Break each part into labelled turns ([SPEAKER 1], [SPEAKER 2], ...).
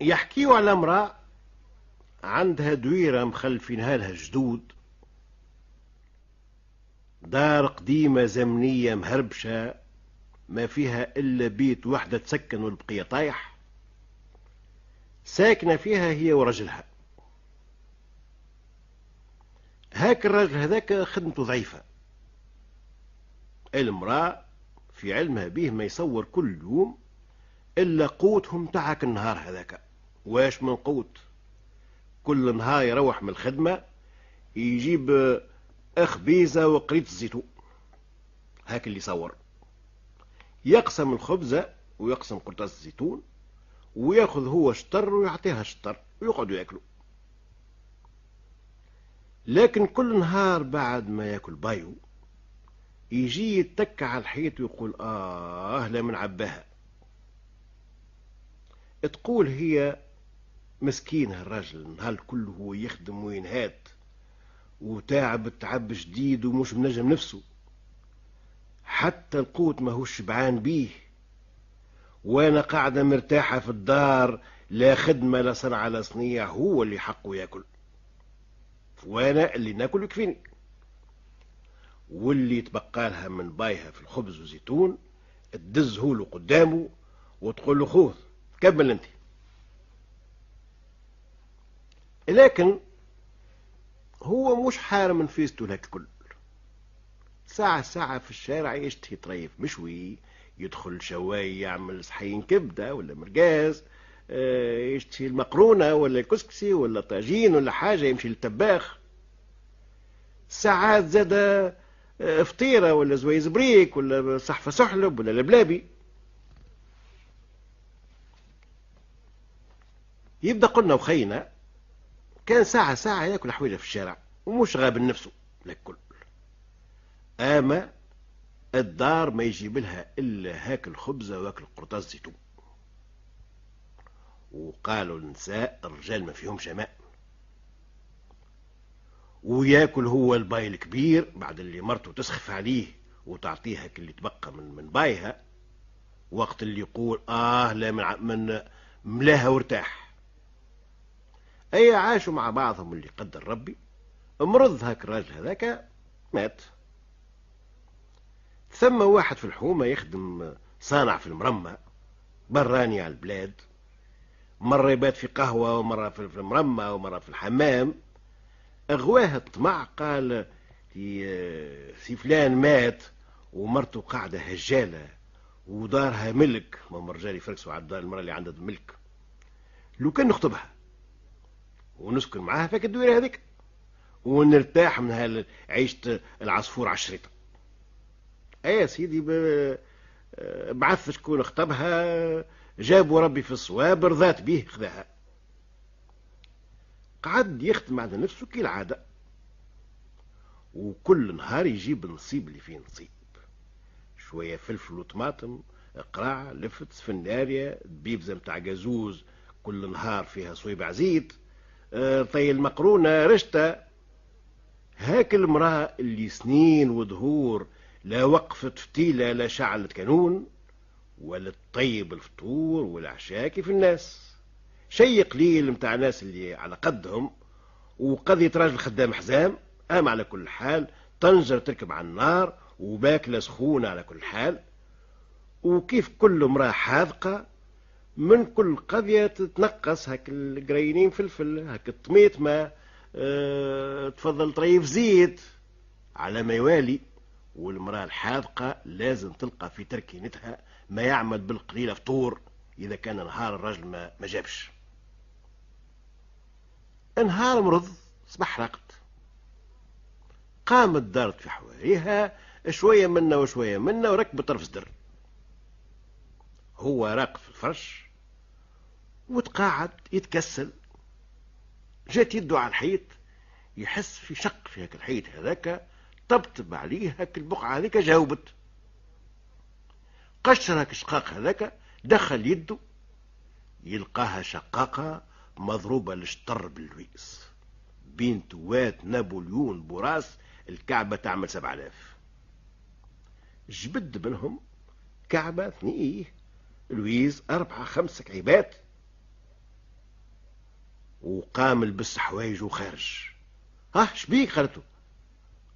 [SPEAKER 1] يحكيوا على امرأة عندها دويرة مخلفينها لها جدود، دار قديمة زمنية مهربشة ما فيها إلا بيت وحدة تسكن والبقية طايح، ساكنة فيها هي ورجلها. هاك الراجل هذاك خدمته ضعيفة، المرأة في علمها به ما يصور كل يوم إلا قوتهم تاعك النهار هذاك. واش من قوت؟ كل نهار يروح من الخدمة يجيب أخبيزة وقريط الزيتون، هاك اللي يصور. يقسم الخبزة ويقسم قرطاس الزيتون وياخذ هو شطر ويعطيها شطر ويقعدوا ياكلوا. لكن كل نهار بعد ما ياكل بايو يجي يتك على الحيط ويقول لا من عباها. تقول هي مسكينها الراجل النهار كله هو يخدم وينهات وتعب تعب شديد ومش منجم نفسه، حتى القوت ما هو شبعان بيه، وانا قاعدة مرتاحة في الدار، لا خدمة لا صنعة لا صنيع، هو اللي حقه ياكل وانا اللي ناكل يكفيني. واللي تبقى لها من بايها في الخبز والزيتون تدزه له قدامه وتقول له خوذ كمل انت. لكن هو مش حارم من فيستو لك الكل، ساعة ساعة في الشارع يشتهي طريف مشوي، يدخل شواي يعمل صحين كبدة ولا مرقاز، يشتهي المقرونة ولا الكسكسي ولا طاجين ولا حاجة، يمشي للطباخ. ساعات زاد فطيرة ولا زويز بريك ولا صحفة سحلب ولا لبلابي. يبدأ قلنا وخينا كان ساعة ساعة ياكل حويجة في الشارع ومش غاب نفسه للكل. اما الدار ما يجيب لها الا هاك الخبزة واكل قرطاس زيتون. وقالوا النساء الرجال ما فيهم شماء، وياكل هو الباي الكبير بعد اللي مرته تسخف عليه وتعطيها كل اللي تبقى من بايها، وقت اللي يقول لا من ملاها وارتاح. اي عاشوا مع بعضهم اللي قدر ربي. مرض هاك الراجل هذاك مات. ثم واحد في الحومة يخدم صانع في المرمى براني على البلاد، مرة يبات في قهوة ومرة في المرمى ومرة في الحمام. اغواه الطمع، قال سي فلان مات ومرته قاعدة هجالة ودارها ملك، ما رجال يفركسوا على الدار المرة اللي عندها ملك، لو كان نخطبها ونسكن معاها فيك الدويرة هذيك ونرتاح من عيشة العصفور على الشريطة. اي يا سيدي بعث شكون خطبها، جابوا ربي في الصواب رضات به خذاها. قعد يخدم على نفسه كالعادة، وكل نهار يجيب النصيب اللي فيه نصيب، شوية فلفل وطماطم، قراع لفت سفنداريا بيبزة متاع جازوز كل نهار فيها صويبع زيت، طي المقرونة رشتة. هاك المرأة اللي سنين ودهور لا وقفت فتيلة لا شعلت كانون ولا تطيب الفطور والعشاء كيف الناس، شي قليل متاع ناس اللي على قدهم وقضية راجل خدام حزام. على كل حال طنجر تركب على النار وباكلة سخونة على كل حال. وكيف كل امرأة حاذقة من كل قضية تتنقص هاك القرينين فلفل، هاك الطميطمة، تفضل طريف زيت على ما يوالي. والمرأة الحاذقة لازم تلقى في تركينتها ما يعمل بالقليلة فطور إذا كان نهار الرجل ما جابش. نهار مرض صبح رقد، قامت دارت في حواريها شوية منا وشوية منا وركبت طرف صدر. هو راقد في الفرش وتقاعد يتكسل، جات يده على الحيط يحس في شق في هاك الحيط هذاك، طبطب عليه هاك البقعة هذيك جاوبت. قشر هاك الشقاق هذاك، دخل يده يلقاها شقاقة مضروبة للشطر باللويس، بنت وات نابليون بوراس الكعبة تعمل 7000. جبد منهم كعبة ثنيه لويز 4 5 كعيبات. وقام لبس حوايجه وخارج. ها شبيك؟ قالته.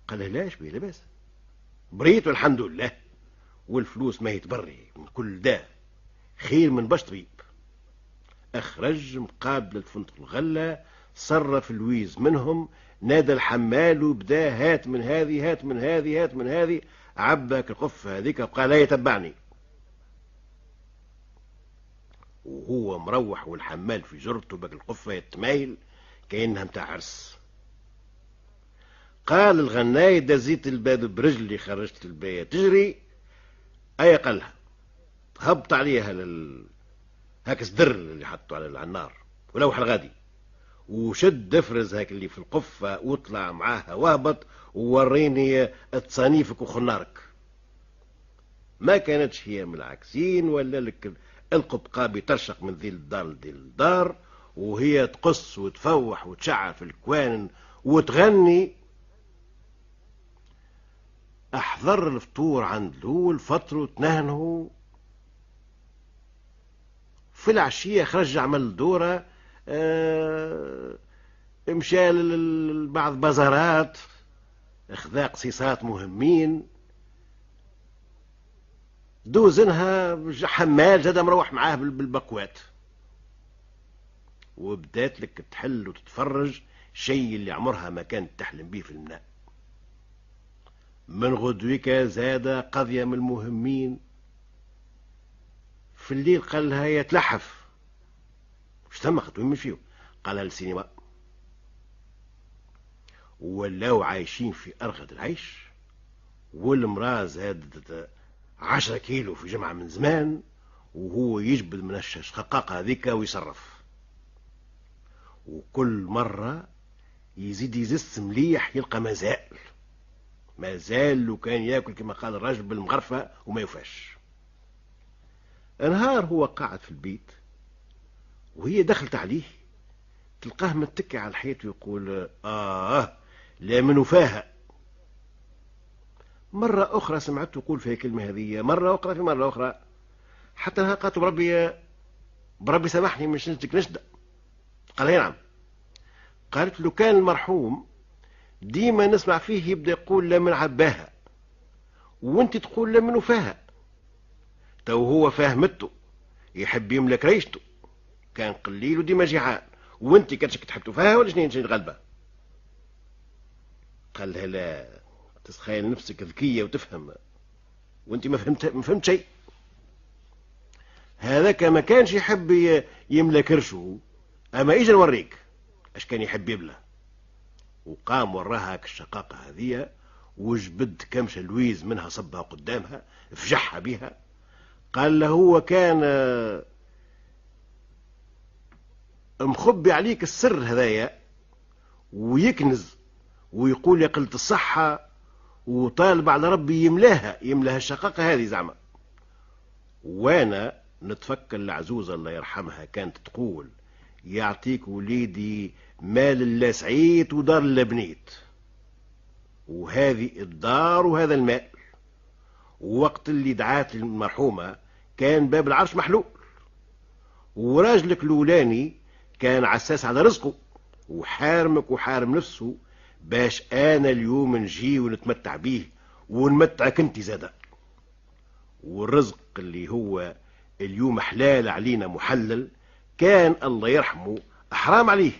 [SPEAKER 1] قال لها لا شبيه لاباس، بريت والحمد لله، والفلوس ما يتبري من كل ده، خير من باش طبيب. اخرج مقابلة فندق الغلة، صرف الويز منهم، نادى الحمال وبدا هات من هذه هات من هذه هات من هذه، عباك القفة هذيك وقال لا يتبعني. وهو مروح والحمال في جرته باك القفة يتمايل كأنها متاع عرس. قال الغناي دزيت الباب برجلي، خرجت الباية تجري، اي قالها هبط عليها هاك السدر اللي حطوا على النار ولوح الغادي، وشد افرز هاك اللي في القفة واطلع معاها وهبط ووريني تصانيفك وخنارك. ما كانتش هي من العكسين، ولا لك القبقابي ترشق من ذي الدار لذي الدار، وهي تقص وتفوح وتشعر في الكوان وتغني. احضر الفطور عند الاول، فطروا تنهنوا. في العشية خرج عمل دورة، مشى لبعض بازارات، اخذا قصيصات مهمين، دوزنها حمال زاد مروح معاه بالبقوات. وبدات لك تحل وتتفرج شيء اللي عمرها ما كانت تحلم به في المنام. من غدوك زاد قضية من المهمين. في الليل قال لها يتلحف، وش ثم وين مشيو؟ قال لها السينما. ولاو عايشين في أرغد العيش، والمراه زادت 10 كيلو في جمعة من زمان، وهو يجبد من الشقاقة هذيك ويصرف. وكل مرة يزيد يزس مليح يلقى مازال لو كان ياكل كما قال الرجل بالمغرفة وما يوفاش. نهار هو قاعد في البيت وهي دخلت عليه، تلقاه متكي على الحيط ويقول لا من وفاها. مرة أخرى سمعته يقول في الكلمة هذه، مرة أخرى في مرة أخرى، حتى أنها قالت بربي سامحني مش نشدك نشدة. قال نعم. قالت له كان المرحوم ديما نسمع فيه يبدأ يقول لا من عباها، وانت تقول لا من وفاها. تو هو فاهمته يحب يملك ريشته، كان قليل وديما جيعان، وانت كانش تحب تفاها ولا شنين غلبة. قال لها لا، تتخيل نفسك ذكية وتفهم، وانت ما فهمت شيء. هذاك ما كانش يحب يملك رشه، اما اجا نوريك اش كان يحب يبلى. وقام وراها الشقاقة هذه، وجبد كمشة لويز منها صبها قدامها فجحها بها. قال له هو كان مخبي عليك السر هذايا ويكنز ويقول يا قلت الصحة، وطالب على ربي يملاها الشقاقة هذه زعما. وانا نتفكر العزوزة الله يرحمها كانت تقول يعطيك وليدي مال الله سعيت ودار الله بنيت، وهذه الدار وهذا المال. ووقت اللي دعات المرحومة كان باب العرش محلول، وراجلك الأولاني كان عساس على رزقه وحارمك وحارم نفسه، باش أنا اليوم نجي ونتمتع بيه ونمتعك انت زادا. والرزق اللي هو اليوم حلال علينا محلل كان الله يرحمه حرام عليه.